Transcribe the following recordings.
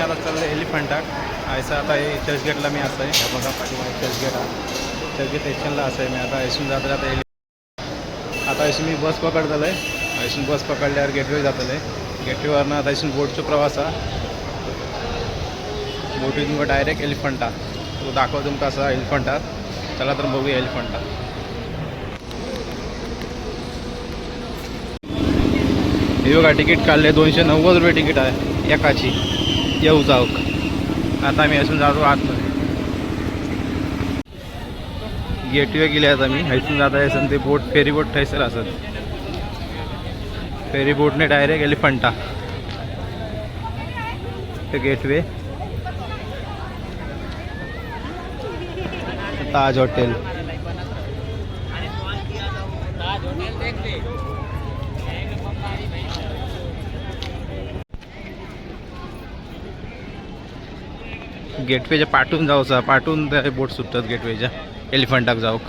आता चाललो एलिफंटाक आयसा आता हे चर्चगेटला मी असं आहे बघा पाठीमागे चर्चगेट हा चर्चगेट स्टेशनला असं आहे मी आता इथून जाता आता इथून मी बस पकडतलो आहे इथून बस पकडल्यावर गेटवे जातलं आहे गेटवेवरनं आता इथून बोटचा प्रवास हा बोटीतून डायरेक्ट एलिफंटा तो दाखवतो तुमका असा एलिफंटा चला तर बघूया एलिफंटा हे बघा तिकीट काढले 290 रुपये तिकीट आहे एकाची येऊ जाऊक आता मी असून जातो आतमध्ये गेटवे गेले आता मी हैसून जाता असेल ते बोट फेरी बोट थैसर असत फेरी बोटने डायरेक्ट एलिफंटा ते गेटवे ताज हॉटेल गेटवेच्या पाठून जाऊचा पाठून ते बोट सुटतात गेटवेच्या एलिफंटाक जाऊक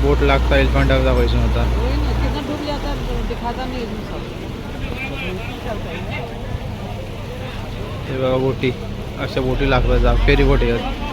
बोट लागता एलिफंटाक जावायचं होता हे बघा बोटी अशा बोटी लागतात जा फेरी बोटी आहेत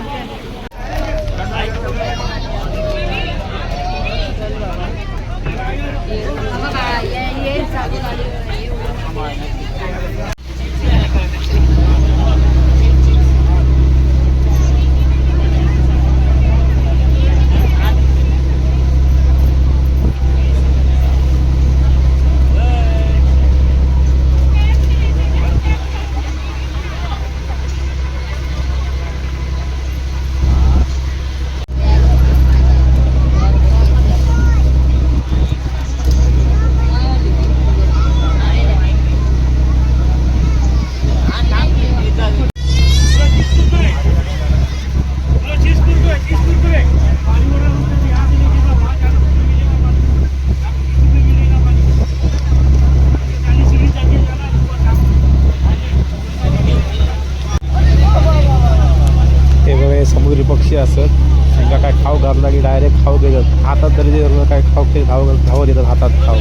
समुद्री पक्षी असत त्यांना काय खाऊ घातला की डायरेक्ट खाऊ देतात हातात तरी ते काय खाऊ खाऊ देतात हातात खाऊ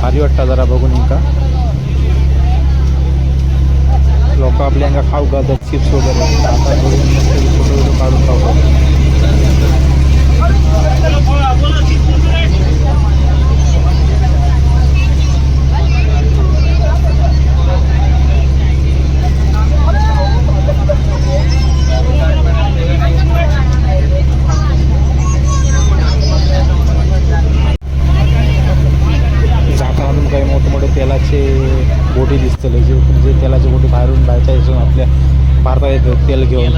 भारी वाटतं जरा बघून इंका लोक आपल्या खाऊ घालतात चिप्स वगैरे हातात बघून फोटो काढून खाऊ तेलाचे बोटी दिसतले जे तेलाचे बोटी बाहेरून बाहेरच्या यायचं आपल्या भारतात येतं तेल घेऊन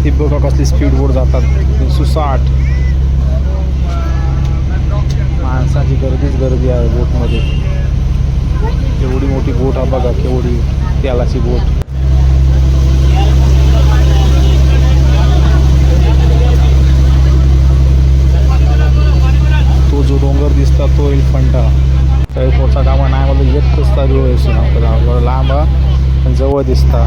ती बघा कसली स्पीड बोट जातात 360 माणसाची गर्दी आहे बोटमध्ये एवढी मोठी बोट हा बघा केवढी तेलाची बोट तो जो डोंगर दिसता तो एलिफंटा काही पोचा कामा नाही मला येत कसता जवळ लांब पण जवळ दिसता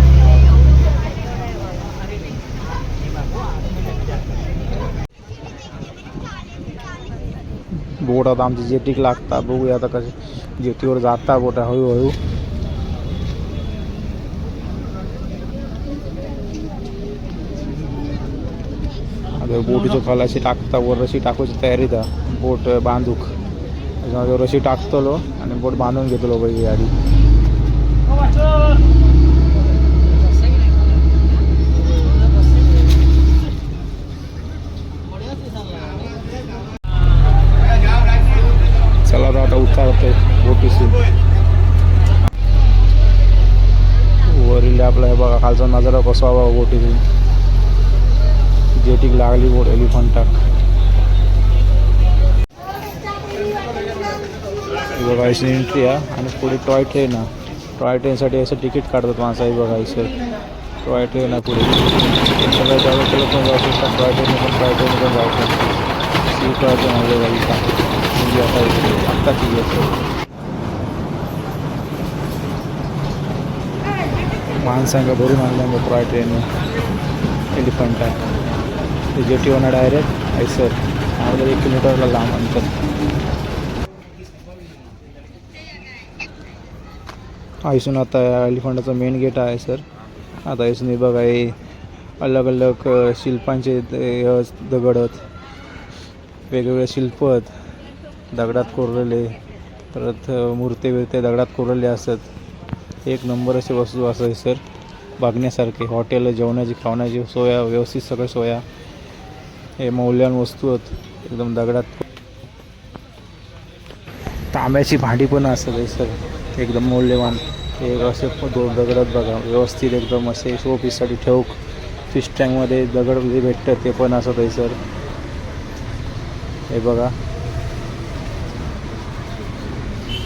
बोट आता आमची जेटीक लागता बघूया आता कसे जेटीवर जाता बोट हळूहळू आता बोटीचं खालाशी टाकता वर रशी टाकूची तयारीत आहे बोट बांधूक रशी टाकतलो आणि बोट बांधून घेतलो बाई गाडी चला आता उतारतोय बोटीशी वरील आपला हे बघा खालचा नजारा कसा हवा बोटीतून जेटीक लागली बोट एलिफंटाक बघा इथे एंट्री आहे आणि पुढे टॉय ट्रेन आहे टॉय ट्रेनसाठी असं तिकीट काढतात माणसाही बघा इथं टॉय ट्रेन आहे पुढे सगळ्या जागा पण जाऊ शकतात टॉय ट्रेन पण जाऊ शकतात सीट आहे ती आता आत्ताची घेतो. माणसांगा भरून आणल्या टॉय ट्रेन एलिफंट आहे जेटी होणार डायरेक्ट आयसर आम्हाला 1 किलोमीटरला लांब अंतर. आयसून आता एलिफंटाचा मेन गेट आहे सर. आता इथून बघा हे अलग अलग शिल्पांचे दगड आहेत, वेगवेगळे शिल्प आहेत दगडात कोरलेले, परत मूर्ती बिर्ते दगडात कोरलेले असतात. एक नंबर असे वस्तू असं सर बघण्यासारखे. हॉटेल जेवणाची खावण्याची सोया व्यवस्थित सगळं सोया. हे मौल्यवान वस्तू आहेत एकदम दगडात. तांब्याची भांडी पण असतात सर एकदम मौल्यवान. एक असे दगडात बघा व्यवस्थित एकदम असे शो पीससाठी ठेवूक. फिश टँकमध्ये दगड जे भेटतात ते पण असत आहे सर. हे बघा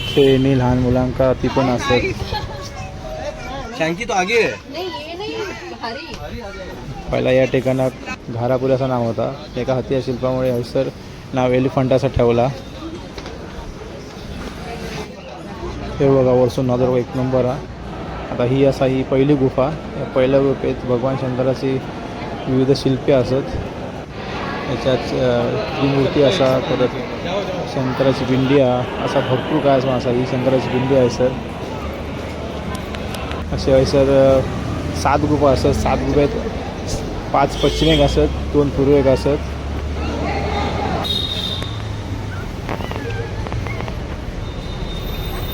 खेळणी लहान मुलांका ती पण असत. तो आगे पहिला या ठिकाणात घारापुरी असं नाव होता. एका हत्या शिल्पामुळे हयसर नाव एलिफंट असं ठेवला. हे बघा वरसून नजर एक नंबर हा. आता ही पहिली गुफा. या पहिल्या गुफेत भगवान शंकराची विविध शिल्पे असत. याच्यात त्रिमूर्ती असा, परत शंकराची पिंडी असा भरपूर काय असा. ही शंकराची पिंडी आहे सर. असे आहे सर 7 गुफा असत. 7 गुफेत 5 पश्चिमेक असत, 2 पूर्वेक असत.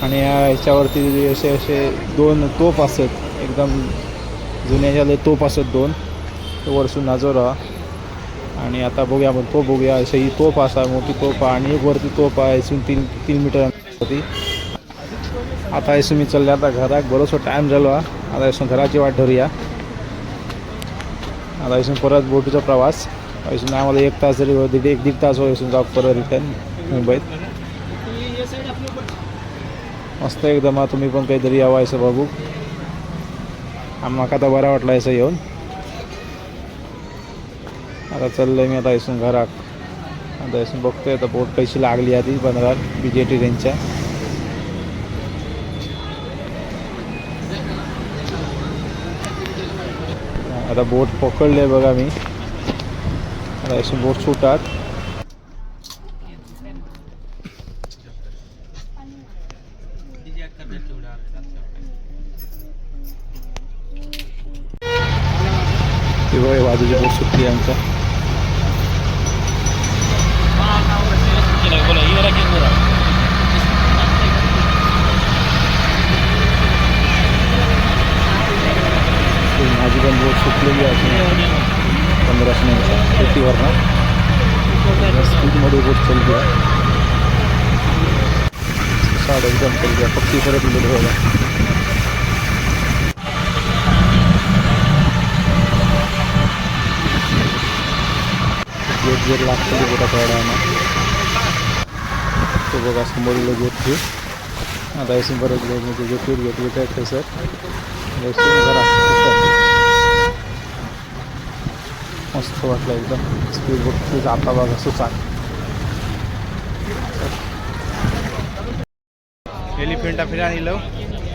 आणि ह्याच्यावरती असे 2 तोफ असत एकदम जुन्याच्या तोफ असत 2. तो वरसून नजर. आणि आता बघूया आपण तोफ बघूया. अशी ही तोफ असा मोठी तोफ आणि एक वरती तोफ आहे इथून 3 मीटर होती. आता इथून मी चालले आता घरात. बरोबर टाईम झालो. आता इथून घराची वाट धरूया. आता इथून परत बोटीचा प्रवास. इथून आम्हाला 1 तास जरी 1-1.5 तास हो इथून जाऊ परत रिटर्न मुंबईत. मस्त एकदम. तुम्ही पण काहीतरी यावं असं बघू. आम्हाला आता बरा वाटला असं येऊन. आता चाललंय मी आता इथून घरात. आता इथून बघतोय आता बोट कशी लागली आधी 15 BJT ट्रेनच्या. आता बोट पकडले बघा मी. आता इथून बोट सुटतात. ते बघा बाजूची बोट सुटली आमच्या. माझी पण बोट सुटलेली आहे 1500 शेतीवर ना स्पीडमध्ये बोट चालली आहे. साड एकदम चालली आहे. पक्षी परत दिलेलं बघा. गेट गेट लागतो बोटा थोडा ना तो बघा समोरील गेट घेऊ. आता इथून परत गेट आहे सर. घरा मस्त वाटलं एकदम. स्पीड बोट जाता बघा सुचाक. एलिफंटा फिरायला नेलं.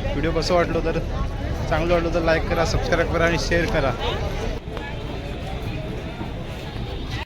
व्हिडिओ कसं वाटलं तर चांगलं वाटलं तर लाईक करा, सबस्क्राईब करा आणि शेअर करा.